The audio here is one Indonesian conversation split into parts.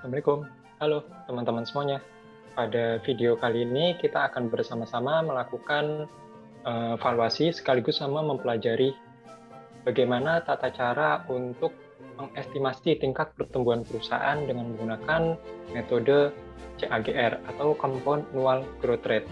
Assalamualaikum. Halo teman-teman semuanya. Pada video kali ini kita akan bersama-sama melakukan evaluasi sekaligus sama mempelajari bagaimana tata cara untuk mengestimasi tingkat pertumbuhan perusahaan dengan menggunakan metode CAGR atau Compound Annual Growth Rate.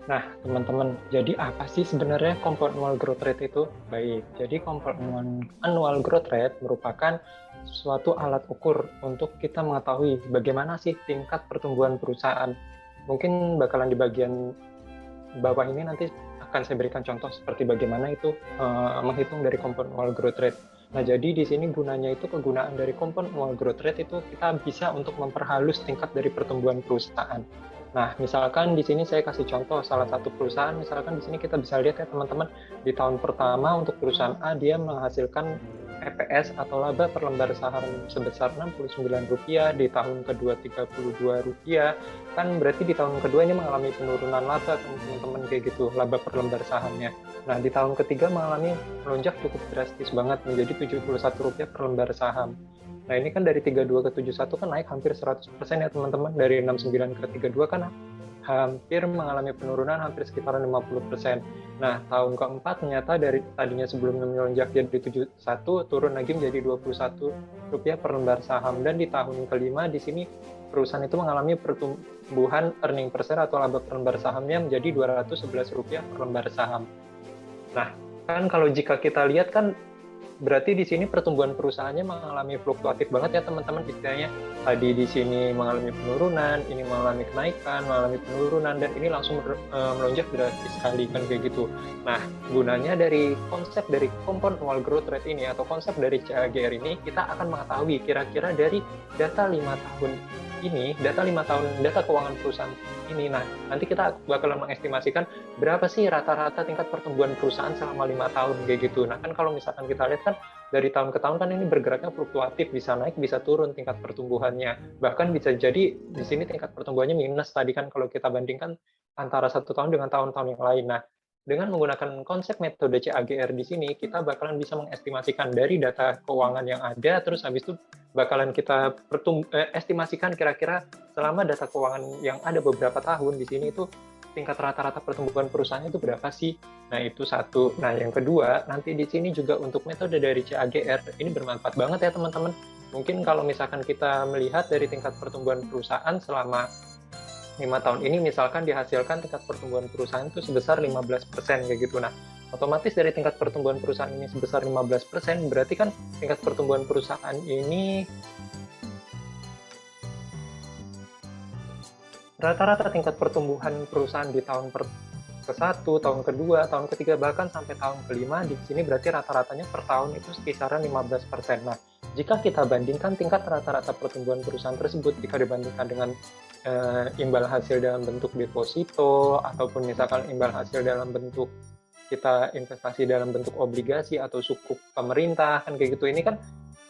Nah, teman-teman, jadi apa sih sebenarnya Compound Annual Growth Rate itu? Baik, jadi Compound Annual Growth Rate merupakan suatu alat ukur untuk kita mengetahui bagaimana sih tingkat pertumbuhan perusahaan. Mungkin bakalan di bagian bawah ini nanti akan saya berikan contoh seperti bagaimana itu menghitung dari Compound Annual Growth Rate. Nah, jadi di sini gunanya itu kegunaan dari Compound Annual Growth Rate itu kita bisa untuk memperhalus tingkat dari pertumbuhan perusahaan. Nah, misalkan di sini saya kasih contoh salah satu perusahaan, misalkan di sini kita bisa lihat ya teman-teman, di tahun pertama untuk perusahaan A dia menghasilkan EPS atau laba per lembar saham sebesar Rp69, di tahun kedua Rp32, kan berarti di tahun kedua ini mengalami penurunan laba teman-teman kayak gitu, laba per lembar sahamnya. Nah, di tahun ketiga mengalami melonjak cukup drastis banget menjadi Rp71 per lembar saham. Nah, ini kan dari 32 ke 71 kan naik hampir 100% ya teman-teman. Dari 69 ke 32 kan hampir mengalami penurunan hampir sekitaran 50%. Nah, tahun keempat ternyata dari tadinya sebelumnya melonjak jadi 71 turun lagi menjadi Rp21 per lembar saham. Dan di tahun kelima di sini perusahaan itu mengalami pertumbuhan earning per share atau laba per lembar sahamnya menjadi Rp211 per lembar saham. Nah, kan kalau jika kita lihat kan berarti di sini pertumbuhan perusahaannya mengalami fluktuatif banget ya teman-teman istilahnya. Tadi di sini mengalami penurunan, ini mengalami kenaikan, mengalami penurunan, dan ini langsung melonjak drastis sekali kan kayak gitu. Nah, gunanya dari konsep dari Compound Annual Growth Rate ini atau konsep dari CAGR ini, kita akan mengetahui kira-kira dari data 5 tahun ini, data keuangan perusahaan ini. Nah, nanti kita bakalan mengestimasikan berapa sih rata-rata tingkat pertumbuhan perusahaan selama 5 tahun kayak gitu. Nah, kan kalau misalkan kita lihat kan dari tahun ke tahun kan ini bergeraknya fluktuatif, bisa naik, bisa turun tingkat pertumbuhannya. Bahkan bisa jadi di sini tingkat pertumbuhannya minus tadi kan kalau kita bandingkan antara satu tahun dengan tahun-tahun yang lain. Nah, dengan menggunakan konsep metode CAGR di sini, kita bakalan bisa mengestimasikan dari data keuangan yang ada, terus habis itu bakalan kita estimasikan kira-kira selama data keuangan yang ada beberapa tahun di sini itu tingkat rata-rata pertumbuhan perusahaan itu berapa sih? Nah, itu satu. Nah, yang kedua, nanti di sini juga untuk metode dari CAGR ini bermanfaat banget ya teman-teman. Mungkin kalau misalkan kita melihat dari tingkat pertumbuhan perusahaan selama 5 tahun ini misalkan dihasilkan tingkat pertumbuhan perusahaan itu sebesar 15% kayak gitu. Nah, otomatis dari tingkat pertumbuhan perusahaan ini sebesar 15%, berarti kan tingkat pertumbuhan perusahaan ini rata-rata tingkat pertumbuhan perusahaan di tahun ke-1, tahun kedua, tahun ketiga, bahkan sampai tahun kelima, di sini berarti rata-ratanya per tahun itu sekisaran 15%. Nah, jika kita bandingkan tingkat rata-rata pertumbuhan perusahaan tersebut, jika dibandingkan dengan imbal hasil dalam bentuk deposito, ataupun misalkan imbal hasil dalam bentuk kita investasi dalam bentuk obligasi atau sukuk pemerintah, kan kayak gitu, ini kan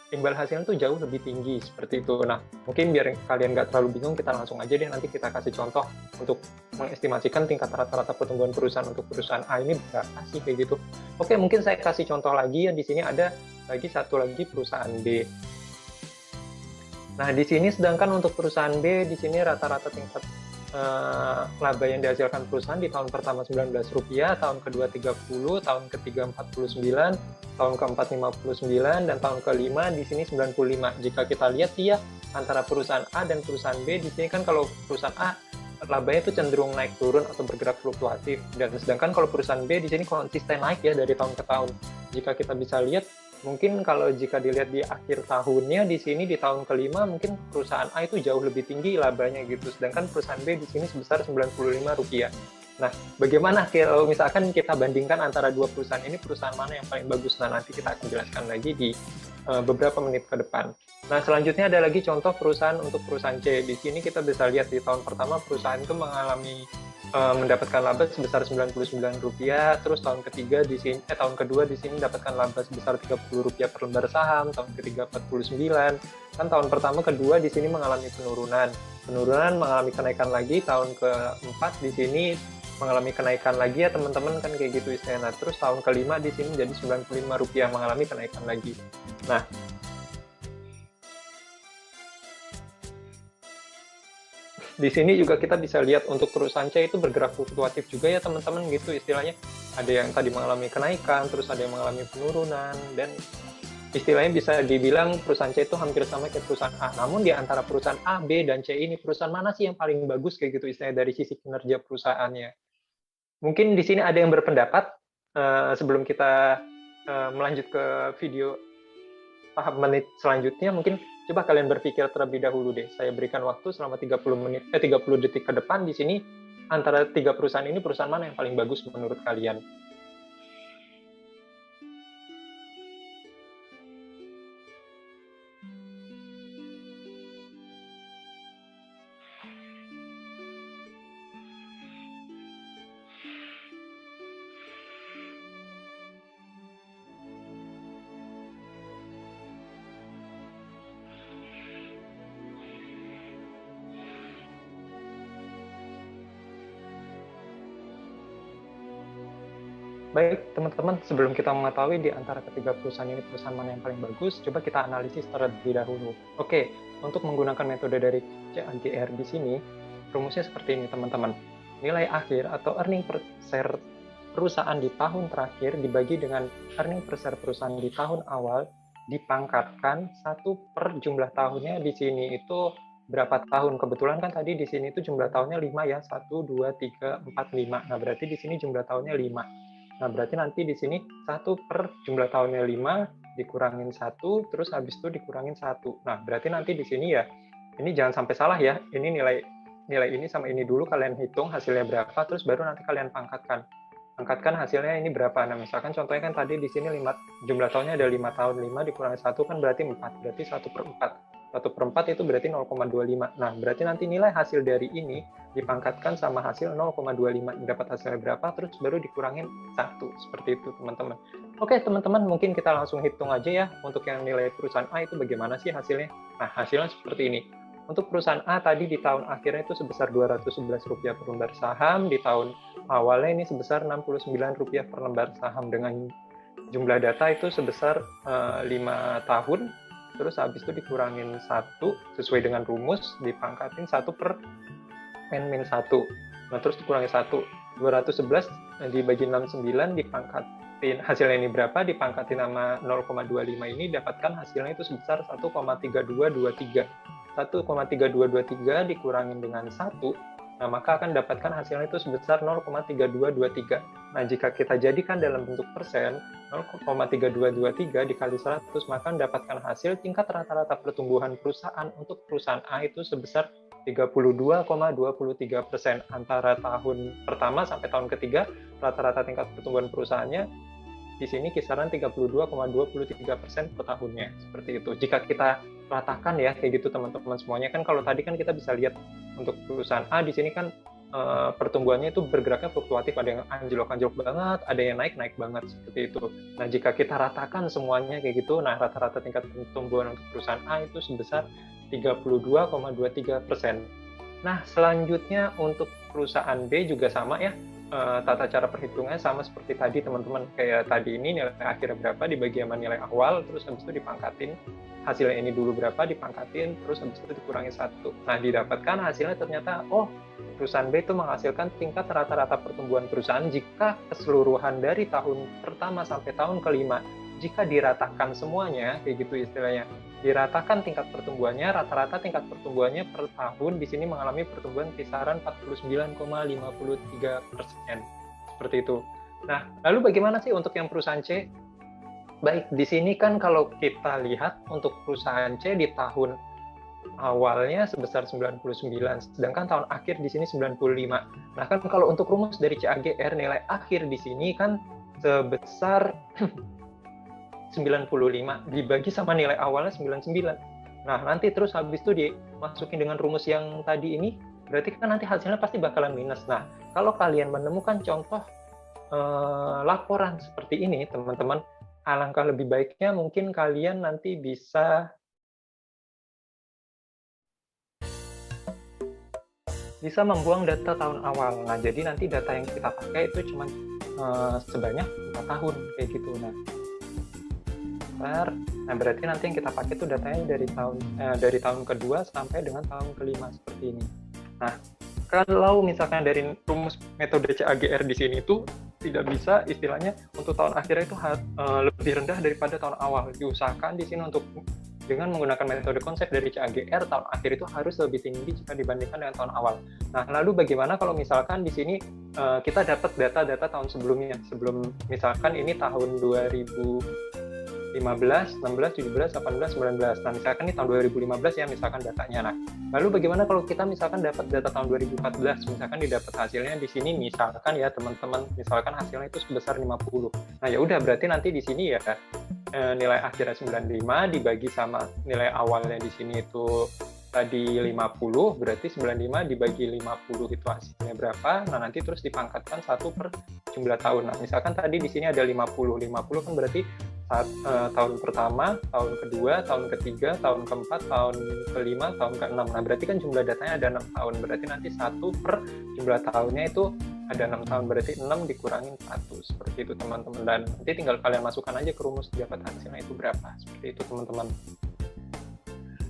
imbal hasilnya tuh jauh lebih tinggi seperti itu. Nah, mungkin biar kalian nggak terlalu bingung, kita langsung aja deh nanti kita kasih contoh untuk mengestimasikan tingkat rata-rata pertumbuhan perusahaan untuk perusahaan A ini berapa sih kayak gitu. Oke, mungkin saya kasih contoh lagi ya, di sini ada lagi satu lagi perusahaan B. Nah, di sini sedangkan untuk perusahaan B, di sini rata-rata tingkat laba yang dihasilkan perusahaan di tahun pertama Rp19, tahun kedua 30, tahun ketiga 49, tahun keempat 59, dan tahun kelima di sini 95. Jika kita lihat sih ya, antara perusahaan A dan perusahaan B, di sini kan kalau perusahaan A labanya itu cenderung naik turun atau bergerak fluktuatif, dan sedangkan kalau perusahaan B di sini konsisten naik ya dari tahun ke tahun. Jika kita bisa lihat, mungkin kalau jika dilihat di akhir tahunnya di sini di tahun kelima mungkin perusahaan A itu jauh lebih tinggi labanya gitu, sedangkan perusahaan B di sini sebesar Rp95. Nah, bagaimana kalau misalkan kita bandingkan antara dua perusahaan ini, perusahaan mana yang paling bagus? Nah, nanti kita akan jelaskan lagi di beberapa menit ke depan. Nah, selanjutnya ada lagi contoh perusahaan untuk perusahaan C. Di sini kita bisa lihat di tahun pertama perusahaan itu mengalami mendapatkan laba sebesar Rp99, terus tahun kedua di sini mendapatkan laba sebesar Rp30 per lembar saham, tahun ketiga 49. Kan tahun pertama kedua di sini mengalami penurunan mengalami kenaikan lagi, tahun keempat di sini mengalami kenaikan lagi ya teman-teman, kan kayak gitu istilahnya. Nah, terus tahun kelima di sini jadi Rp95 mengalami kenaikan lagi. Nah, di sini juga kita bisa lihat untuk perusahaan C itu bergerak fluktuatif juga ya teman-teman gitu istilahnya. Ada yang tadi mengalami kenaikan, terus ada yang mengalami penurunan, dan istilahnya bisa dibilang perusahaan C itu hampir sama kayak perusahaan A. Namun di antara perusahaan A, B, dan C ini, perusahaan mana sih yang paling bagus kayak gitu istilahnya dari sisi kinerja perusahaannya. Mungkin di sini ada yang berpendapat, sebelum kita melanjut ke video tahap menit selanjutnya, mungkin coba kalian berpikir terlebih dahulu deh. Saya berikan waktu selama 30 detik ke depan di sini, antara 3 perusahaan ini, perusahaan mana yang paling bagus menurut kalian? Baik, teman-teman, sebelum kita mengetahui di antara ketiga perusahaan ini perusahaan mana yang paling bagus, coba kita analisis terlebih dahulu. Oke, untuk menggunakan metode dari CAGR di sini, rumusnya seperti ini, teman-teman. Nilai akhir atau earning per share perusahaan di tahun terakhir dibagi dengan earning per share perusahaan di tahun awal dipangkatkan 1 per jumlah tahunnya di sini itu berapa tahun. Kebetulan kan tadi di sini itu jumlah tahunnya 5 ya, 1, 2, 3, 4, 5. Nah, berarti di sini jumlah tahunnya 5. Nah, berarti nanti di sini 1 per jumlah tahunnya 5, dikurangin 1, terus habis itu dikurangin 1. Nah, berarti nanti di sini ya, ini jangan sampai salah ya, ini nilai ini sama ini dulu kalian hitung hasilnya berapa, terus baru nanti kalian pangkatkan. Pangkatkan hasilnya ini berapa. Nah, misalkan contohnya kan tadi di sini jumlah tahunnya ada 5 tahun, 5 dikurangi 1 kan berarti 4, berarti 1 per 4. 1 per 4 itu berarti 0,25. Nah, berarti nanti nilai hasil dari ini dipangkatkan sama hasil 0,25. Dapat hasilnya berapa, terus baru dikurangin 1. Seperti itu, teman-teman. Oke, teman-teman, mungkin kita langsung hitung aja ya. Untuk yang nilai perusahaan A itu bagaimana sih hasilnya? Nah, hasilnya seperti ini. Untuk perusahaan A tadi di tahun akhirnya itu sebesar Rp211 per lembar saham. Di tahun awalnya ini sebesar Rp69 per lembar saham. Dengan jumlah data itu sebesar 5 tahun. Terus habis itu dikurangin 1 sesuai dengan rumus, dipangkatin 1 per N-1. Nah, terus dikurangi 1. 211 dibagi 69 dipangkatin hasilnya ini berapa, dipangkatin sama 0,25 ini, dapatkan hasilnya itu sebesar 1,3223. 1,3223 dikurangin dengan 1, nah maka akan dapatkan hasilnya itu sebesar 0,3223. Nah, jika kita jadikan dalam bentuk persen, 0,3223 dikali 100, maka mendapatkan hasil tingkat rata-rata pertumbuhan perusahaan untuk perusahaan A itu sebesar 32,23%. Antara tahun pertama sampai tahun ketiga, rata-rata tingkat pertumbuhan perusahaannya di sini kisaran 32,23% per tahunnya. Seperti itu. Jika kita ratakan ya, kayak gitu teman-teman semuanya, kan kalau tadi kan kita bisa lihat untuk perusahaan A di sini kan pertumbuhannya itu bergeraknya fluktuatif, ada yang anjlok-anjlok banget, ada yang naik-naik banget, seperti itu. Nah, jika kita ratakan semuanya kayak gitu, nah rata-rata tingkat pertumbuhan untuk perusahaan A itu sebesar 32,23%. Nah, selanjutnya untuk perusahaan B juga sama ya, tata cara perhitungannya sama seperti tadi teman-teman. Kayak tadi ini nilai akhirnya berapa dibagi sama nilai awal, terus habis itu dipangkatin hasilnya ini dulu berapa, dipangkatin, terus habis itu dikurangi 1. Nah, didapatkan hasilnya ternyata, oh, perusahaan B itu menghasilkan tingkat rata-rata pertumbuhan perusahaan jika keseluruhan dari tahun pertama sampai tahun kelima, jika diratakan semuanya, kayak gitu istilahnya, diratakan tingkat pertumbuhannya, rata-rata tingkat pertumbuhannya per tahun di sini mengalami pertumbuhan kisaran 49,53%. Seperti itu. Nah, lalu bagaimana sih untuk yang perusahaan C? Baik, di sini kan kalau kita lihat untuk perusahaan C di tahun awalnya sebesar 99, sedangkan tahun akhir di sini 95. Nah, kan kalau untuk rumus dari CAGR nilai akhir di sini kan sebesar 95 dibagi sama nilai awalnya 99. Nah, nanti terus habis itu dimasukin dengan rumus yang tadi ini, berarti kan nanti hasilnya pasti bakalan minus. Nah, kalau kalian menemukan contoh laporan seperti ini, teman-teman, alangkah lebih baiknya mungkin kalian nanti bisa membuang data tahun awal. Nah, jadi nanti data yang kita pakai itu cuma sebanyak 4 tahun, kayak gitu. Nah, berarti nanti yang kita pakai itu datanya dari tahun kedua sampai dengan tahun kelima seperti ini. Nah, kalau misalkan dari rumus metode CAGR di sini itu tidak bisa istilahnya untuk tahun akhirnya itu lebih rendah daripada tahun awal. Diusahakan di sini untuk dengan menggunakan metode konsep dari CAGR, tahun akhir itu harus lebih tinggi jika dibandingkan dengan tahun awal. Nah, lalu bagaimana kalau misalkan di sini kita dapat data-data tahun sebelumnya, sebelum misalkan ini tahun 2015, 16, 17, 18, 19. Nah, misalkan ini tahun 2015 ya, misalkan datanya. Nah, lalu bagaimana kalau kita misalkan dapat data tahun 2014, misalkan didapat hasilnya di sini misalkan ya teman-teman, misalkan hasilnya itu sebesar 50. Nah, ya udah berarti nanti di sini ya nilai akhirnya 95 dibagi sama nilai awalnya di sini itu tadi 50, berarti 95 dibagi 50 itu hasilnya berapa. Nah, nanti terus dipangkatkan 1 per jumlah tahun. Nah, misalkan tadi di sini ada 50. 50 kan berarti tahun pertama, tahun kedua, tahun ketiga, tahun keempat, tahun kelima, tahun keenam. Nah, berarti kan jumlah datanya ada 6 tahun. Berarti nanti 1 per jumlah tahunnya itu ada 6 tahun, berarti 6 dikurangin 1. Seperti itu teman-teman. Dan nanti tinggal kalian masukkan aja ke rumus dapat hasilnya itu berapa. Seperti itu teman-teman.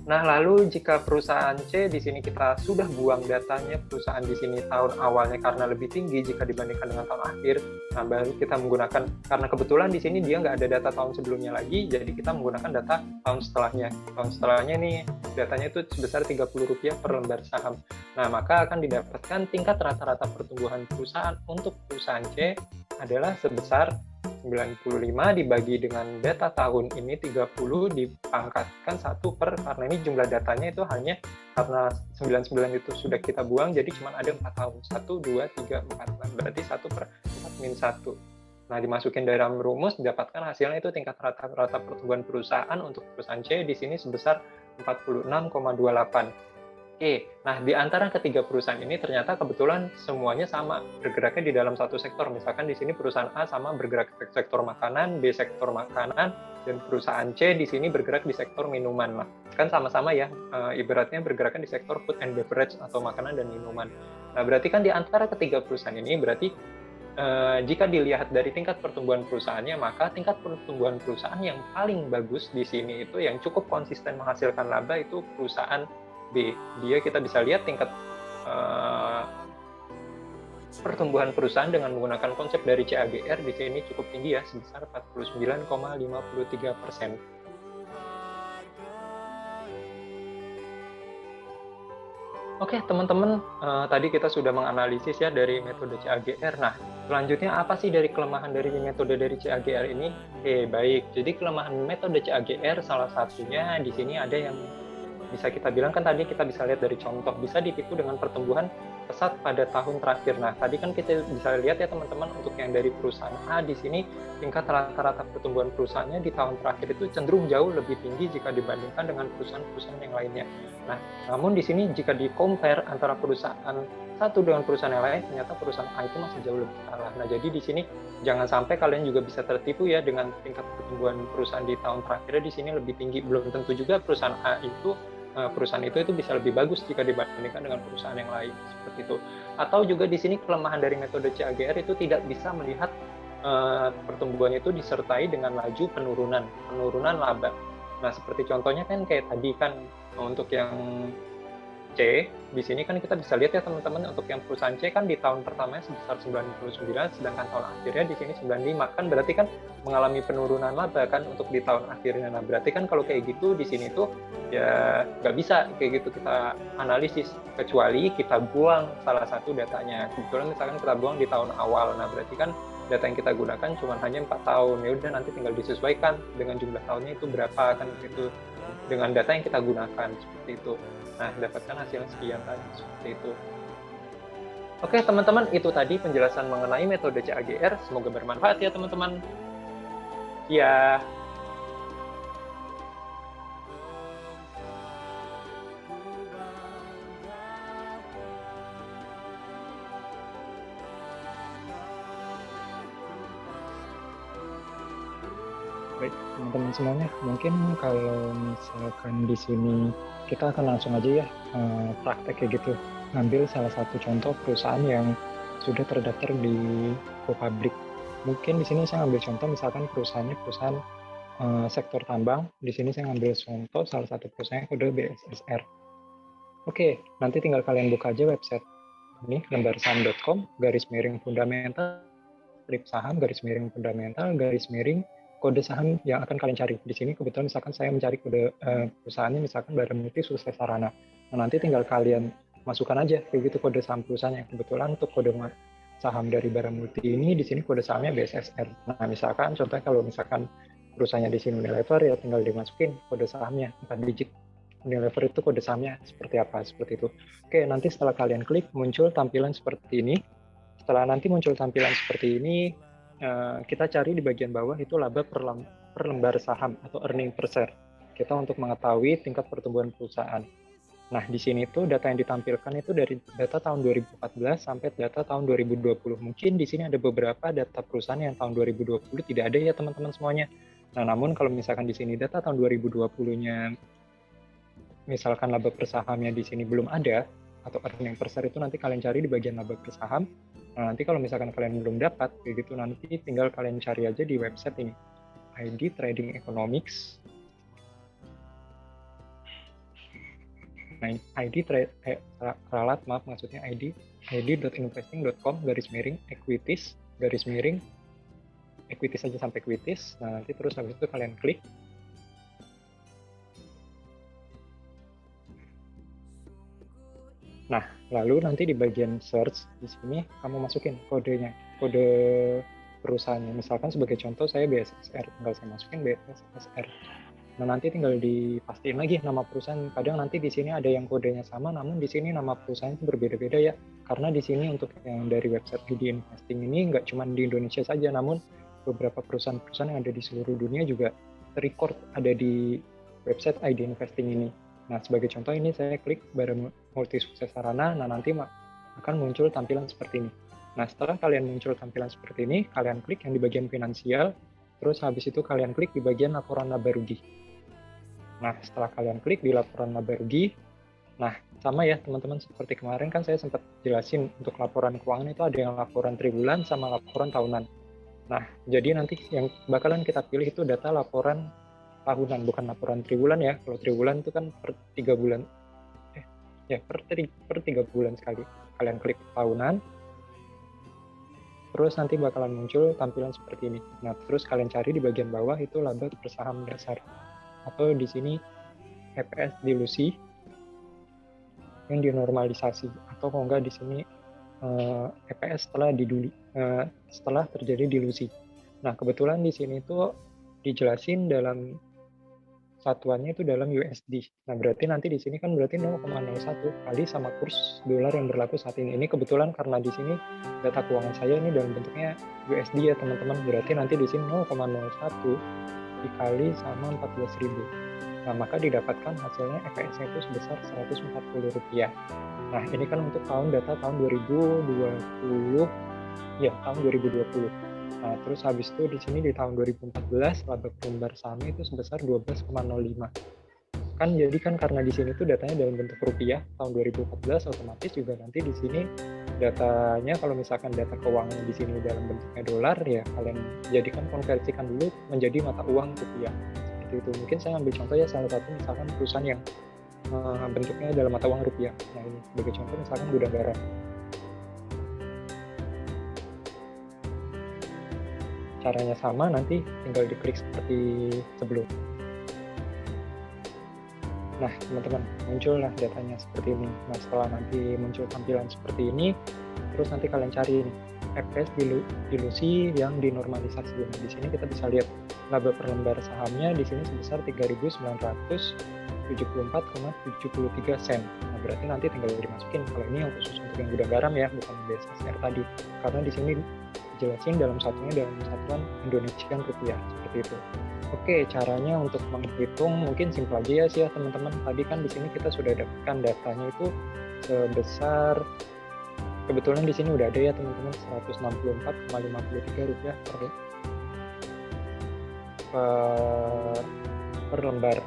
Nah, lalu jika perusahaan C di sini kita sudah buang datanya perusahaan di sini tahun awalnya karena lebih tinggi jika dibandingkan dengan tahun akhir, nah baru kita menggunakan, karena kebetulan di sini dia nggak ada data tahun sebelumnya lagi, jadi kita menggunakan data tahun setelahnya. Tahun setelahnya nih datanya itu sebesar Rp30 per lembar saham. Nah, maka akan didapatkan tingkat rata-rata pertumbuhan perusahaan untuk perusahaan C adalah sebesar 95 dibagi dengan data tahun ini 30 dipangkatkan 1 per, karena ini jumlah datanya itu hanya karena 99 itu sudah kita buang, jadi cuma ada 4 tahun. 1, 2, 3, 4. Berarti 1 per 4 min 1. Nah, dimasukin dalam rumus, didapatkan hasilnya itu tingkat rata-rata pertumbuhan perusahaan untuk perusahaan C di sini sebesar 46,28. Oke, nah di antara ketiga perusahaan ini ternyata kebetulan semuanya sama bergeraknya di dalam satu sektor. Misalkan di sini perusahaan A sama bergerak di sektor makanan, B sektor makanan, dan perusahaan C di sini bergerak di sektor minuman. Nah, kan sama-sama ya, ibaratnya bergeraknya di sektor food and beverage atau makanan dan minuman. Nah, berarti kan di antara ketiga perusahaan ini berarti jika dilihat dari tingkat pertumbuhan perusahaannya, maka tingkat pertumbuhan perusahaan yang paling bagus di sini itu yang cukup konsisten menghasilkan laba itu perusahaan B. Dia kita bisa lihat tingkat pertumbuhan perusahaan dengan menggunakan konsep dari CAGR di sini cukup tinggi ya, sebesar 49,53%. Oke, teman-teman, tadi kita sudah menganalisis ya dari metode CAGR. Nah, selanjutnya apa sih dari kelemahan dari metode dari CAGR ini? Oke, baik. Jadi kelemahan metode CAGR salah satunya di sini ada yang bisa kita bilang, kan tadi kita bisa lihat dari contoh, bisa ditipu dengan pertumbuhan pesat pada tahun terakhir. Nah, tadi kan kita bisa lihat ya teman-teman, untuk yang dari perusahaan A di sini tingkat rata-rata pertumbuhan perusahaannya di tahun terakhir itu cenderung jauh lebih tinggi jika dibandingkan dengan perusahaan-perusahaan yang lainnya. Nah, namun di sini jika di-compare antara perusahaan satu dengan perusahaan yang lain, ternyata perusahaan A itu masih jauh lebih kalah. Nah, jadi di sini jangan sampai kalian juga bisa tertipu ya dengan tingkat pertumbuhan perusahaan di tahun terakhirnya di sini lebih tinggi. Belum tentu juga perusahaan A itu bisa lebih bagus jika dibandingkan dengan perusahaan yang lain, seperti itu. Atau juga di sini kelemahan dari metode CAGR itu tidak bisa melihat pertumbuhan itu disertai dengan laju penurunan laba. Nah, seperti contohnya kan kayak tadi kan untuk yang C, di sini kan kita bisa lihat ya teman-teman, untuk yang perusahaan C kan di tahun pertamanya sebesar 99, sedangkan tahun akhirnya di sini 95, kan berarti kan mengalami penurunan laba kan untuk di tahun akhirnya. Nah, berarti kan kalau kayak gitu di sini tuh ya nggak bisa kayak gitu kita analisis, kecuali kita buang salah satu datanya. Kebetulan misalkan kita buang di tahun awal, nah berarti kan data yang kita gunakan cuma hanya 4 tahun. Ya udah, nanti tinggal disesuaikan dengan jumlah tahunnya itu berapa kan, itu dengan data yang kita gunakan, seperti itu. Nah, dapatkan hasilnya sekian tadi, seperti itu. Oke, teman-teman, itu tadi penjelasan mengenai metode CAGR. Semoga bermanfaat ya, teman-teman. Ya. Baik, teman-teman semuanya, mungkin kalau misalkan di sini kita akan langsung aja ya praktek kayak gitu, ngambil salah satu contoh perusahaan yang sudah terdaftar di Go Public. Mungkin di sini saya ambil contoh, misalkan perusahaannya perusahaan sektor tambang. Di sini saya ambil contoh salah satu perusahaan kode BSSR. Oke, nanti tinggal kalian buka aja website ini, lembarsaham.com, _fundamental, strip saham, _fundamental, kode saham yang akan kalian cari. Di sini kebetulan misalkan saya mencari kode perusahaannya misalkan Baramulti Sukses Sarana. Nah, nanti tinggal kalian masukkan aja kayak gitu kode saham perusahaannya. Kebetulan untuk kode saham dari Baramulti ini di sini kode sahamnya BSSR. Nah, misalkan contohnya kalau misalkan perusahaannya di sini Unilever, ya tinggal dimasukin kode sahamnya 4 digit. Unilever itu kode sahamnya seperti apa, seperti itu. Oke, nanti setelah kalian klik muncul tampilan seperti ini. Setelah nanti muncul tampilan seperti ini, kita cari di bagian bawah itu laba per lembar saham atau earning per share. Kita untuk mengetahui tingkat pertumbuhan perusahaan. Nah, di sini tuh data yang ditampilkan itu dari data tahun 2014 sampai data tahun 2020. Mungkin di sini ada beberapa data perusahaan yang tahun 2020 tidak ada ya teman-teman semuanya. Nah, namun kalau misalkan di sini data tahun 2020-nya misalkan laba per sahamnya di sini belum ada, atau earning per share itu nanti kalian cari di bagian laba per saham. Nah, nanti kalau misalkan kalian belum dapat, kayak gitu nanti tinggal kalian cari aja di website ini, ID Trading Economics. Nah, ralat, maaf maksudnya id.investing.com _equities equities aja sampai equities. Nah, nanti terus habis itu kalian klik. Nah, lalu nanti di bagian search di sini kamu masukin kodenya, kode perusahaannya. Misalkan sebagai contoh saya BSSR, tinggal saya masukin BSSR. Nah, nanti tinggal dipastiin lagi nama perusahaan. Kadang nanti di sini ada yang kodenya sama, namun di sini nama perusahaan itu berbeda-beda ya. Karena di sini untuk yang dari website ID Investing ini nggak cuma di Indonesia saja, namun beberapa perusahaan-perusahaan yang ada di seluruh dunia juga terrecord ada di website ID Investing ini. Nah, sebagai contoh ini saya klik Baramulti Sukses Sarana, nah nanti akan muncul tampilan seperti ini. Nah, setelah kalian muncul tampilan seperti ini, kalian klik yang di bagian finansial, terus habis itu kalian klik di bagian laporan laba rugi. Nah, setelah kalian klik di laporan laba rugi, nah sama ya teman-teman, seperti kemarin kan saya sempat jelasin untuk laporan keuangan itu ada yang laporan triwulan sama laporan tahunan. Nah, jadi nanti yang bakalan kita pilih itu data laporan tahunan, bukan laporan triwulan ya. Kalau triwulan itu kan per 3 bulan, per 3 bulan sekali. Kalian klik tahunan, terus nanti bakalan muncul tampilan seperti ini. Nah, terus kalian cari di bagian bawah itu laba per saham dasar, atau di sini EPS dilusi yang dinormalisasi, atau kalau enggak di sini EPS setelah terjadi dilusi. Nah, kebetulan di sini tuh dijelasin dalam satuannya itu dalam USD. Nah, berarti nanti di sini kan berarti 0,01 kali sama kurs dolar yang berlaku saat ini. Ini kebetulan karena di sini data keuangan saya ini dalam bentuknya USD ya teman-teman. Berarti nanti di sini 0,01 dikali sama 14.000. Nah, maka didapatkan hasilnya EPS-nya itu sebesar Rp140. Nah, ini kan untuk data tahun 2020, ya tahun 2020. Nah, terus habis itu di sini di tahun 2014 laba per lembar sahamnya itu sebesar 12,05. Kan jadi kan karena di sini tuh datanya dalam bentuk rupiah tahun 2014, otomatis juga nanti di sini datanya kalau misalkan data keuangan di sini dalam bentuknya dolar, ya kalian jadikan konversikan dulu menjadi mata uang rupiah. Seperti itu. Mungkin saya ambil contoh ya, salah satu misalkan perusahaan yang bentuknya dalam mata uang rupiah. Nah, ini sebagai contoh misalkan gudang garam. Caranya sama, nanti tinggal diklik seperti sebelum. Nah, teman-teman, muncullah datanya seperti ini. Nah, setelah nanti muncul tampilan seperti ini, terus nanti kalian cari ini, EPS dilusi yang dinormalisasi. Nah, di sini kita bisa lihat laba per lembar sahamnya di sini sebesar 3.974,73 sen. Nah, berarti nanti tinggal dimasukin. Kalau ini yang khusus untuk yang gudang garam ya, bukan BSSR tadi. Karena di sini jelasin dalam satuan Indonesian rupiah, seperti itu. Oke, caranya untuk menghitung mungkin simpel aja ya sih ya teman-teman. Tadi kan di sini kita sudah dapatkan datanya itu sebesar, kebetulan di sini udah ada ya teman-teman, Rp164,53 per lembar.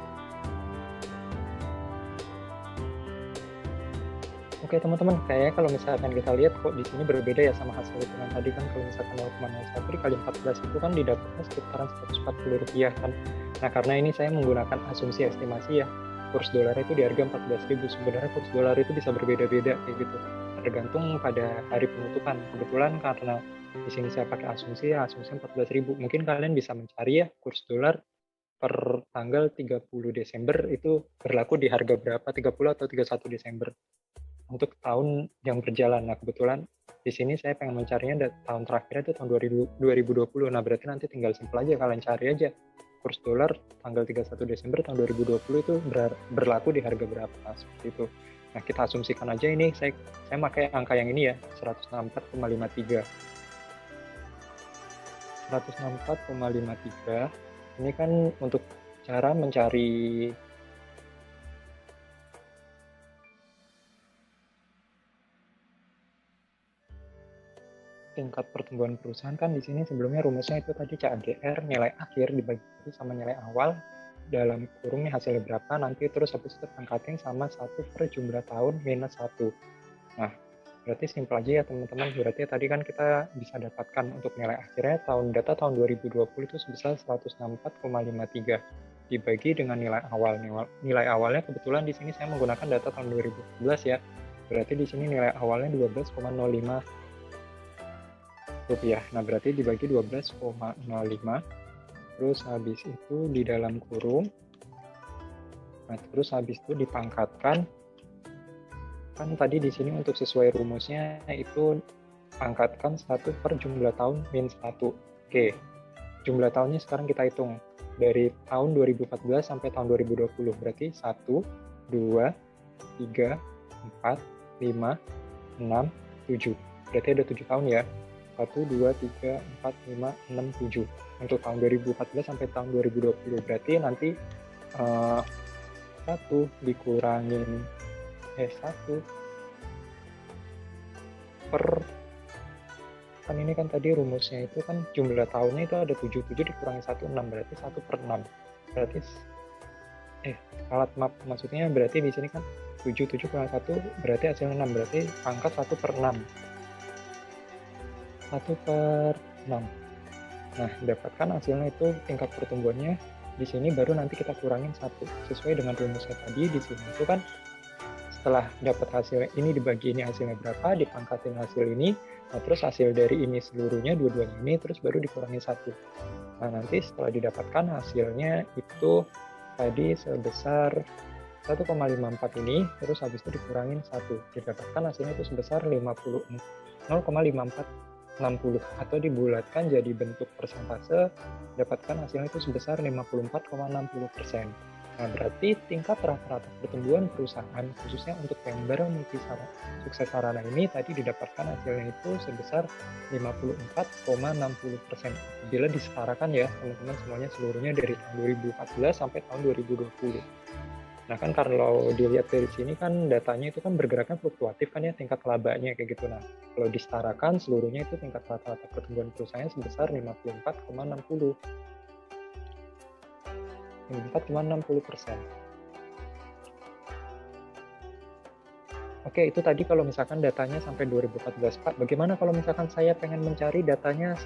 Oke teman-teman, kayaknya kalau misalkan kita lihat kok di sini berbeda ya sama hasil hitungan tadi kan. Kalau misalkan 0,01 dikali 14 itu kan didapatnya sekitaran Rp140 kan. Nah, karena ini saya menggunakan asumsi estimasi ya. kurs dolar itu di harga 14.000. Sebenarnya kurs dolar itu bisa berbeda-beda kayak gitu, tergantung pada hari penutupan. Kebetulan karena di sini saya pakai asumsi 14.000. Mungkin kalian bisa mencari ya kurs dolar per tanggal 30 Desember itu berlaku di harga berapa, 30 atau 31 Desember untuk tahun yang berjalan. Nah, kebetulan di sini saya pengen mencarinya tahun terakhir itu tahun 2020. Nah, berarti nanti tinggal simpel aja kalian cari aja kurs dolar tanggal 31 Desember tahun 2020 itu berlaku di harga berapa, seperti itu. Nah, kita asumsikan aja ini, saya pakai angka yang ini ya, 164,53. 164,53. Ini kan untuk cara mencari tingkat pertumbuhan perusahaan. Kan di sini sebelumnya rumusnya itu tadi CAGR, nilai akhir dibagi sama nilai awal, dalam kurungnya hasilnya berapa, nanti terus habis itu pangkatin sama 1 per jumlah tahun minus 1. Nah, berarti simpel aja ya teman-teman. Berarti tadi kan kita bisa dapatkan untuk nilai akhirnya data tahun 2020 itu sebesar 164,53 dibagi dengan nilai awal. Nilai awalnya kebetulan di sini saya menggunakan data tahun 2014 ya. Berarti di sini nilai awalnya 12,05 rupiah. Nah, berarti dibagi 12,05. Terus habis itu di dalam kurung. Nah, terus habis itu dipangkatkan. Kan tadi di sini untuk sesuai rumusnya itu pangkatkan 1 per jumlah tahun min 1. Oke. Jumlah tahunnya sekarang kita hitung dari tahun 2014 sampai tahun 2020. Berarti 1, 2, 3, 4, 5, 6, 7. Berarti ada 7 tahun ya. 1, 2, 3, 4, 5, 6, 7. Untuk tahun 2014 sampai tahun 2020. Berarti nanti 1 dikurangin 1 per, kan ini kan tadi rumusnya itu kan jumlah tahunnya itu ada 7 dikurangi 1, 6. Berarti 1 per 6. Berarti maksudnya berarti di sini kan 7 kurang 1 berarti hasilnya 6. Berarti pangkat 1 per 6. 1 per 6. Nah, dapatkan hasilnya itu tingkat pertumbuhannya. Di sini baru nanti kita kurangin 1. Sesuai dengan rumusnya tadi, di sini itu kan setelah dapat hasil ini dibagi ini hasilnya berapa, dipangkatin hasil ini, nah terus hasil dari ini seluruhnya, dua-duanya ini, terus baru dikurangi 1. Nah, nanti setelah didapatkan hasilnya itu tadi sebesar 1,54 ini, terus habis itu dikurangin 1. Didapatkan hasilnya itu sebesar 0,5460 atau dibulatkan jadi bentuk persentase, dapatkan hasilnya itu sebesar 54,60%. Nah, berarti tingkat rata-rata pertumbuhan perusahaan khususnya untuk member sukses sarana ini tadi didapatkan hasilnya itu sebesar 54,60% bila disetarakan ya teman-teman semuanya seluruhnya dari tahun 2014 sampai tahun 2020. Nah, kan kalau dilihat dari sini kan datanya itu kan bergeraknya fluktuatif kan ya tingkat labanya kayak gitu. Nah, kalau disetarakan seluruhnya itu tingkat rata-rata pertumbuhan perusahaan sebesar 54,60%. Oke, itu tadi kalau misalkan datanya sampai 2014, Pak. Bagaimana kalau misalkan saya pengen mencari datanya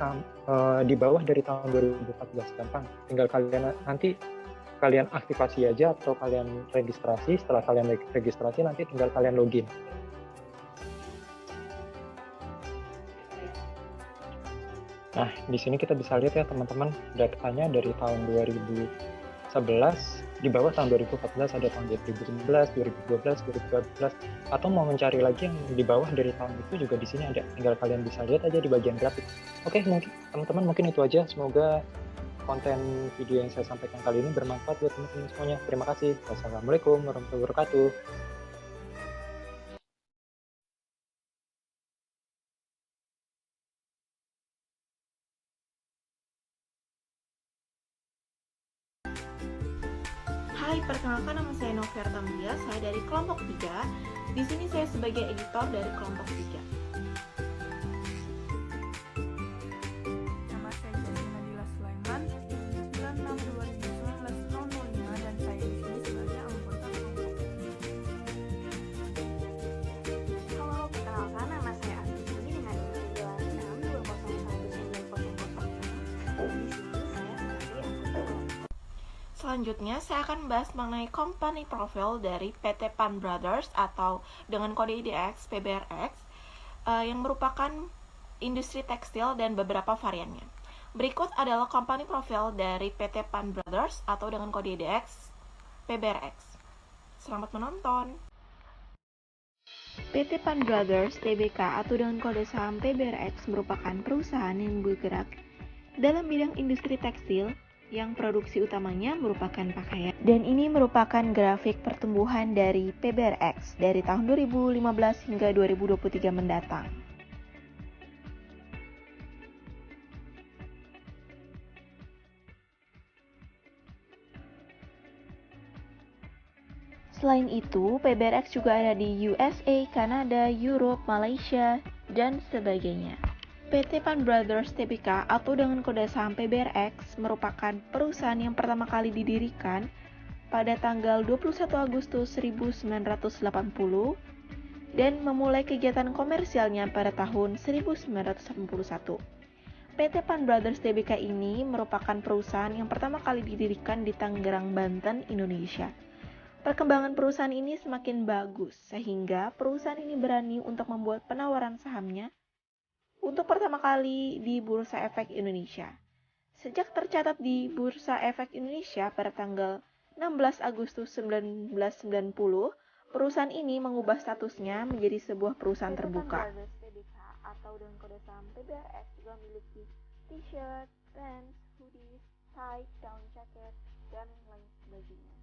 di bawah dari tahun 2014? Gampang, tinggal kalian aktifasi aja atau kalian registrasi. Setelah kalian registrasi nanti tinggal kalian login. Nah, di sini kita bisa lihat ya teman-teman, datanya dari tahun 2011 di bawah tahun 2014 ada tahun 2011, 2012, 2013, atau mau mencari lagi yang di bawah dari tahun itu juga di sini ada. Tinggal kalian bisa lihat aja di bagian grafik. Oke, mungkin teman-teman mungkin itu aja. Semoga konten video yang saya sampaikan kali ini bermanfaat buat teman-teman semuanya. Terima kasih. Wassalamualaikum warahmatullahi wabarakatuh. Hai, perkenalkan nama saya Novia Tamlia, saya dari kelompok 3. Di sini saya sebagai editor dari kelompok 3. Nama saya Jasmine Nadila Sulaiman, 96/2019/005 dan saya di sini sebagai anggota kelompok 3. Halo, perkenalkan nama saya Astuni dengan NIM 26201900. Di sini saya sebagai anggota kelompok. Selanjutnya, saya akan membahas mengenai company profile dari PT Pan Brothers atau dengan kode IDX PBRX yang merupakan industri tekstil dan beberapa variannya. Berikut adalah company profile dari PT Pan Brothers atau dengan kode IDX PBRX. Selamat menonton. PT Pan Brothers Tbk atau dengan kode saham PBRX merupakan perusahaan yang bergerak dalam bidang industri tekstil yang produksi utamanya merupakan pakaian. Dan ini merupakan grafik pertumbuhan dari PBRX dari tahun 2015 hingga 2023 mendatang. Selain itu, PBRX juga ada di USA, Kanada, Europe, Malaysia, dan sebagainya. PT Pan Brothers Tbk atau dengan kode saham PBRX merupakan perusahaan yang pertama kali didirikan pada tanggal 21 Agustus 1980 dan memulai kegiatan komersialnya pada tahun 1981. PT Pan Brothers Tbk ini merupakan perusahaan yang pertama kali didirikan di Tangerang, Banten, Indonesia. Perkembangan perusahaan ini semakin bagus, sehingga perusahaan ini berani untuk membuat penawaran sahamnya untuk pertama kali di Bursa Efek Indonesia. Sejak tercatat di Bursa Efek Indonesia pada tanggal 16 Agustus 1990, perusahaan ini mengubah statusnya menjadi sebuah perusahaan terbuka. PT Pan Brothers Tbk atau dengan kode saham PBRX juga memiliki t-shirt, pants, hoodies, tie, down jacket, dan lain sebagainya.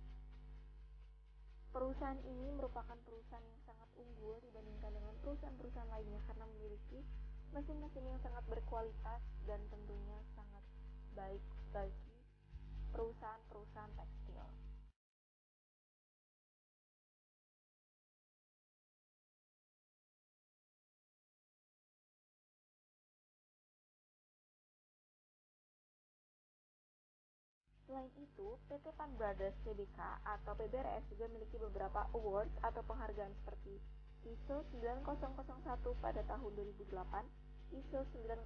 Perusahaan ini merupakan perusahaan yang sangat unggul dibandingkan dengan perusahaan-perusahaan lainnya karena memiliki mesin-mesin yang sangat berkualitas dan tentunya sangat baik bagi perusahaan-perusahaan tekstil. Selain itu, PT Pan Brothers Tbk atau PBRX juga memiliki beberapa awards atau penghargaan seperti ISO 9001 pada tahun 2008, ISO 9001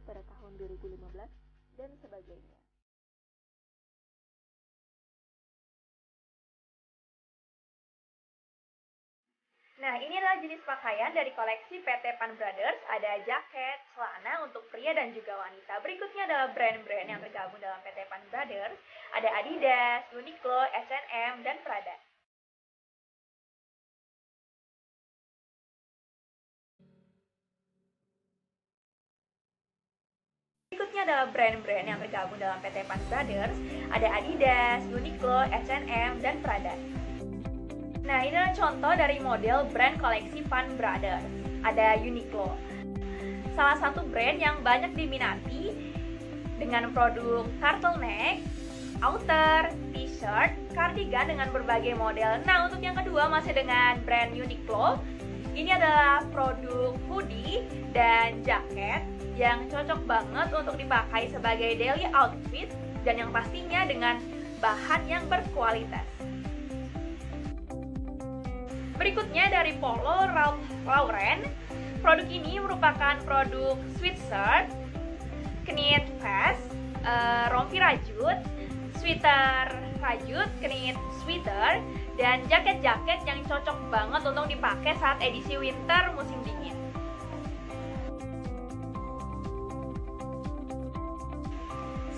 pada tahun 2015, dan sebagainya. Nah, ini adalah jenis pakaian dari koleksi PT Pan Brothers. Ada jaket, celana untuk pria dan juga wanita. Berikutnya adalah brand-brand yang tergabung dalam PT Pan Brothers. Ada Adidas, Uniqlo, H&M, dan Prada. Berikutnya adalah brand-brand yang tergabung dalam PT Pan Brothers. Ada Adidas, Uniqlo, H&M, dan Prada. Nah, ini adalah contoh dari model brand koleksi Pan Brothers. Ada Uniqlo, salah satu brand yang banyak diminati dengan produk turtleneck, outer, t-shirt, cardigan dengan berbagai model. Nah, untuk yang kedua masih dengan brand Uniqlo. Ini adalah produk hoodie dan jaket yang cocok banget untuk dipakai sebagai daily outfit dan yang pastinya dengan bahan yang berkualitas. Berikutnya dari Polo Ralph Lauren. Produk ini merupakan produk sweatshirt, knit vest, rompi rajut, sweater rajut, knit sweater, dan jaket-jaket yang cocok banget untuk dipakai saat edisi winter musim dingin.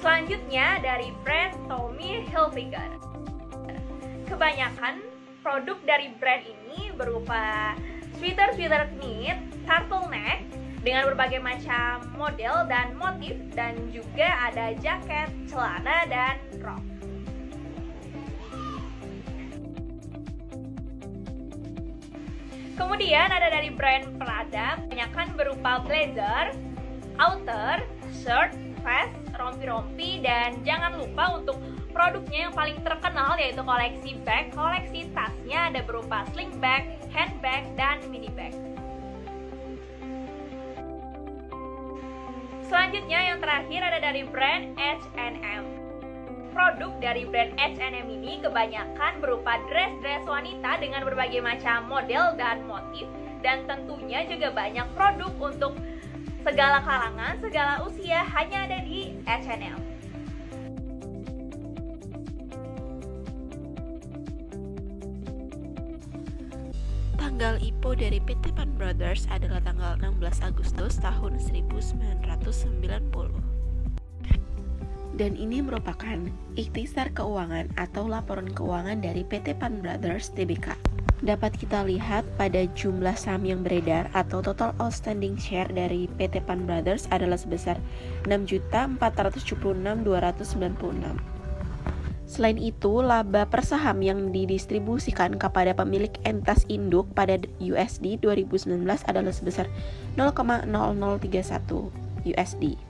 Selanjutnya dari brand Tommy Hilfiger. Kebanyakan produk dari brand ini berupa sweater knit, turtleneck dengan berbagai macam model dan motif, dan juga ada jaket, celana, dan rok. Kemudian ada dari brand Prada, kebanyakan berupa blazer, outer, shirt, vest, rompi-rompi, dan jangan lupa untuk produknya yang paling terkenal yaitu koleksi bag. Koleksi tasnya ada berupa sling bag, handbag, dan mini bag. Selanjutnya yang terakhir ada dari brand H&M. Produk dari brand H&M ini kebanyakan berupa dress-dress wanita dengan berbagai macam model dan motif, dan tentunya juga banyak produk untuk segala kalangan, segala usia hanya ada di H&M. Tanggal IPO dari PT Pan Brothers adalah tanggal 16 Agustus tahun 1990. Dan ini merupakan ikhtisar keuangan atau laporan keuangan dari PT Pan Brothers Tbk. Dapat kita lihat pada jumlah saham yang beredar atau total outstanding share dari PT Pan Brothers adalah sebesar 6.476.296. Selain itu, laba per saham yang didistribusikan kepada pemilik entitas induk pada USD 2019 adalah sebesar 0,0031 USD.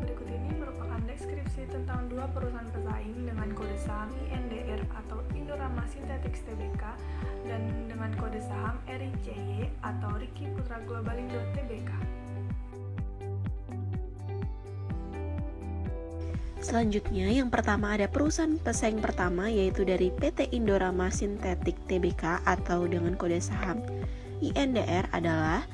Berikut ini merupakan deskripsi tentang dua perusahaan pesaing dengan kode saham INDR atau Indorama Synthetics Tbk dan dengan kode saham RICY atau Ricky Putra Globalindo Tbk. Selanjutnya, yang pertama ada perusahaan pesaing pertama yaitu dari PT Indorama Synthetic Tbk atau dengan kode saham INDR adalah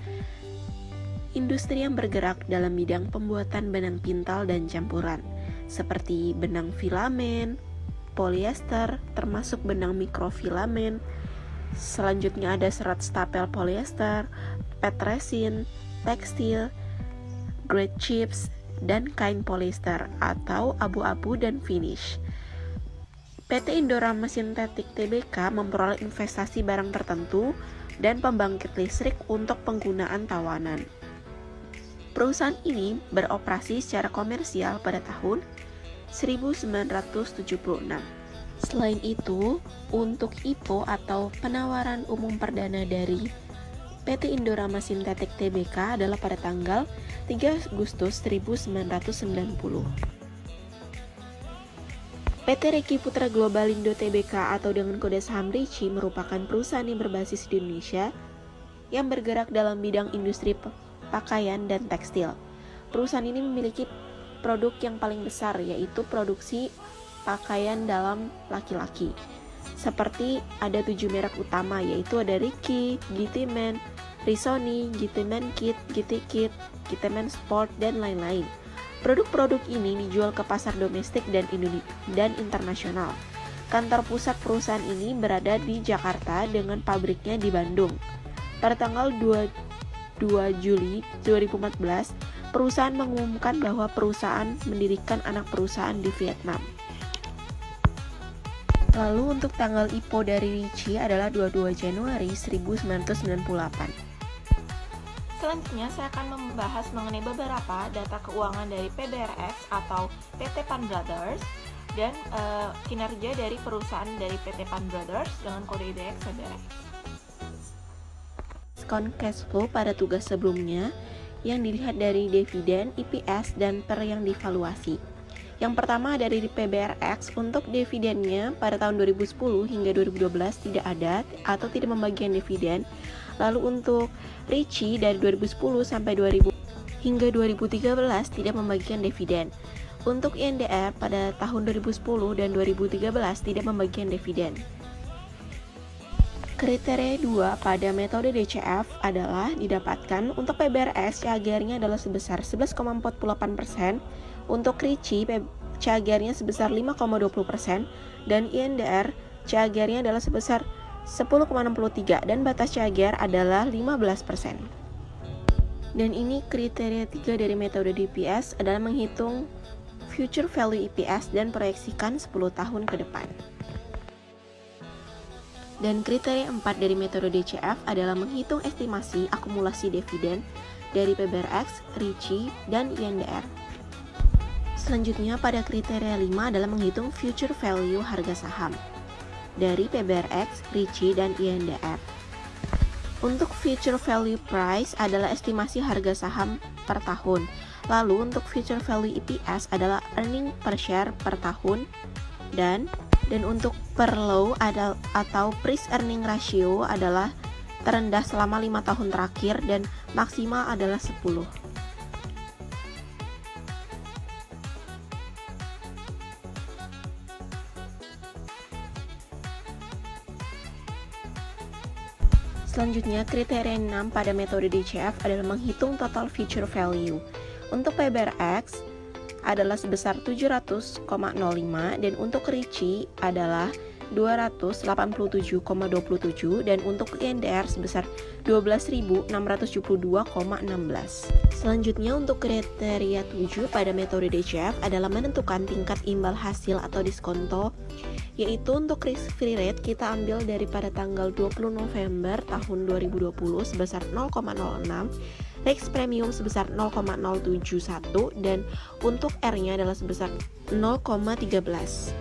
industri yang bergerak dalam bidang pembuatan benang pintal dan campuran seperti benang filamen, polyester, termasuk benang mikrofilamen. Selanjutnya ada serat stapel polyester, PET resin, tekstil, grade chips, dan kain polyester atau abu-abu dan finish. PT Indorama Synthetic Tbk memperoleh investasi barang tertentu dan pembangkit listrik untuk penggunaan tawanan. Perusahaan ini beroperasi secara komersial pada tahun 1976. Selain itu, untuk IPO atau penawaran umum perdana dari PT Indorama Synthetic Tbk adalah pada tanggal 3 Agustus 1990. PT Ricky Putra Globalindo Tbk atau dengan kode saham RICY merupakan perusahaan yang berbasis di Indonesia yang bergerak dalam bidang industri pakaian dan tekstil. Perusahaan ini memiliki produk yang paling besar yaitu produksi pakaian dalam laki-laki. Seperti ada 7 merek utama yaitu ada Ricky, GT Men, Risoni, GT Men Kit, GT Kit, GT Men Sport, dan lain-lain. Produk-produk ini dijual ke pasar domestik dan internasional. Kantor pusat perusahaan ini berada di Jakarta dengan pabriknya di Bandung. Pada tanggal 2 Juli 2014, perusahaan mengumumkan bahwa perusahaan mendirikan anak perusahaan di Vietnam. Lalu untuk tanggal IPO dari RICY adalah 22 Januari 1998. Selanjutnya saya akan membahas mengenai beberapa data keuangan dari PBRX atau PT Pan Brothers dan kinerja dari perusahaan dari PT Pan Brothers dengan kode IDX PBRX. Diskon cash flow pada tugas sebelumnya yang dilihat dari dividen, EPS, dan per yang divaluasi. Yang pertama dari PBRX, untuk dividennya pada tahun 2010 hingga 2012 tidak ada atau tidak membagikan dividen. Lalu untuk RICY dari 2010 sampai 2000 hingga 2013 tidak membagikan dividen. Untuk INDR pada tahun 2010 dan 2013 tidak membagikan dividen. Kriteria 2 pada metode DCF adalah didapatkan untuk PBRX CAGR-nya adalah sebesar 11,48%, untuk RICY CAGR-nya sebesar 5,20%, dan INDR CAGR-nya adalah sebesar 10,63 dan batas CAGR adalah 15%. Dan ini kriteria 3 dari metode DPS adalah menghitung future value EPS dan proyeksikan 10 tahun ke depan. Dan kriteria 4 dari metode DCF adalah menghitung estimasi akumulasi dividen dari PBRX, RICY, dan INDR. Selanjutnya pada kriteria 5 adalah menghitung future value harga saham dari PBRX, RICY, dan INDR. Untuk future value price adalah estimasi harga saham per tahun. Lalu untuk future value EPS adalah earning per share per tahun, dan untuk per low atau price earning ratio adalah terendah selama 5 tahun terakhir dan maksimal adalah 10. Selanjutnya, kriteria 6 pada metode DCF adalah menghitung total future value. Untuk PBRX adalah sebesar 700,05 dan untuk RICY adalah 287,27 dan untuk INDR sebesar 12.672,16. Selanjutnya untuk kriteria 7 pada metode DCF adalah menentukan tingkat imbal hasil atau diskonto, yaitu untuk risk-free rate kita ambil daripada tanggal 20 November tahun 2020 sebesar 0,06, risk premium sebesar 0,071 dan untuk R-nya adalah sebesar 0,13.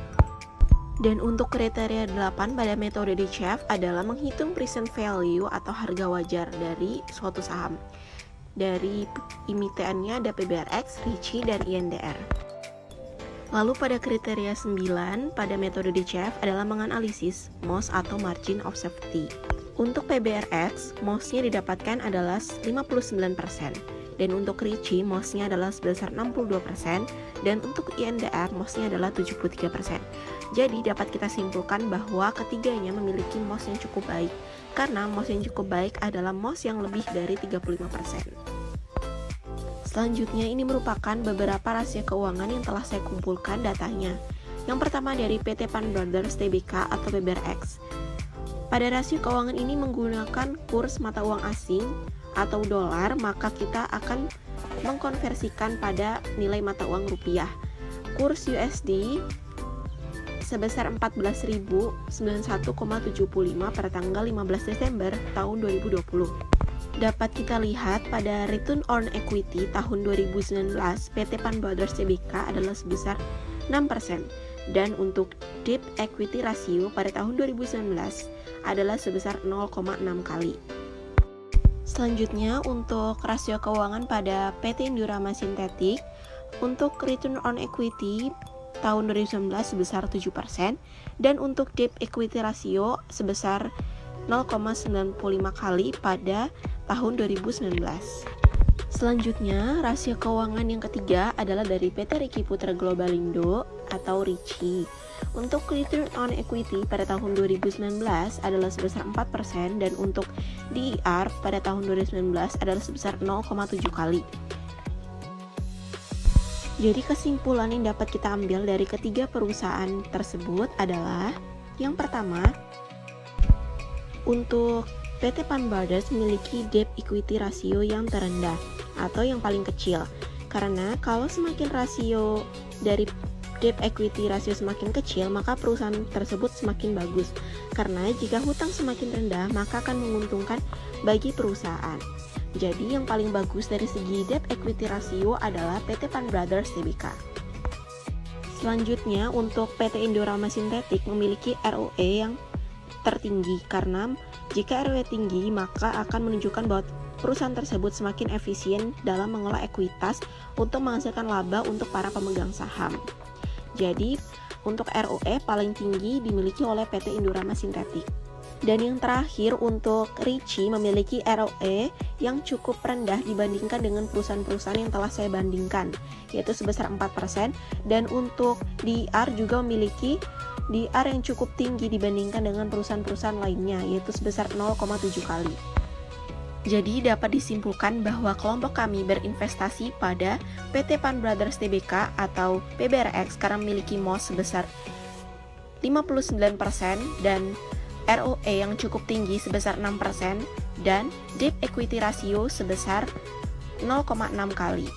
Dan untuk kriteria 8 pada metode DCF adalah menghitung present value atau harga wajar dari suatu saham. Dari emitennya ada PBRX, RICI, dan INDR. Lalu pada kriteria 9 pada metode DCF adalah menganalisis MOS atau margin of safety. Untuk PBRX, MOS-nya didapatkan adalah 59%. Dan untuk RICI, MOS-nya adalah sebesar 62%, dan untuk INDR, MOS-nya adalah 73%. Jadi dapat kita simpulkan bahwa ketiganya memiliki MOS yang cukup baik, karena MOS yang cukup baik adalah MOS yang lebih dari 35%. Selanjutnya ini merupakan beberapa rahasia keuangan yang telah saya kumpulkan datanya. Yang pertama dari PT Pan Brothers Tbk atau PBRX. Pada rasio keuangan ini menggunakan kurs mata uang asing atau dolar, maka kita akan mengkonversikan pada nilai mata uang rupiah. Kurs USD sebesar 14.091,75 pada tanggal 15 Desember tahun 2020. Dapat kita lihat pada return on equity tahun 2019 PT Pan Brothers Tbk adalah sebesar 6%, dan untuk debt equity ratio pada tahun 2019 adalah sebesar 0,6 kali. Selanjutnya untuk rasio keuangan pada PT Indorama Sintetik, untuk return on equity tahun 2019 sebesar 7%, dan untuk debt equity ratio sebesar 0,95 kali pada tahun 2019. Selanjutnya, rasio keuangan yang ketiga adalah dari PT Riki Putra Globalindo atau RICI. Untuk return on equity pada tahun 2019 adalah sebesar 4%, dan untuk DER pada tahun 2019 adalah sebesar 0,7 kali. Jadi kesimpulan yang dapat kita ambil dari ketiga perusahaan tersebut adalah yang pertama, untuk PT Pan Brothers memiliki debt equity ratio yang terendah atau yang paling kecil, karena kalau semakin rasio dari debt equity ratio semakin kecil, maka perusahaan tersebut semakin bagus, karena jika hutang semakin rendah maka akan menguntungkan bagi perusahaan. Jadi yang paling bagus dari segi debt equity ratio adalah PT Pan Brothers Tbk. Selanjutnya untuk PT Indorama Sintetik memiliki ROE yang tertinggi, karena jika ROE tinggi maka akan menunjukkan bahwa perusahaan tersebut semakin efisien dalam mengolah ekuitas untuk menghasilkan laba untuk para pemegang saham. Jadi untuk ROE paling tinggi dimiliki oleh PT Indorama Sintetik. Dan yang terakhir untuk RICI memiliki ROE yang cukup rendah dibandingkan dengan perusahaan-perusahaan yang telah saya bandingkan, yaitu sebesar 4%, dan untuk DER juga memiliki DER yang cukup tinggi dibandingkan dengan perusahaan-perusahaan lainnya, yaitu sebesar 0,7 kali. Jadi dapat disimpulkan bahwa kelompok kami berinvestasi pada PT Pan Brothers Tbk atau PBRX karena memiliki MOS sebesar 59% dan ROE yang cukup tinggi sebesar 6% dan debt equity ratio sebesar 0,6 kali.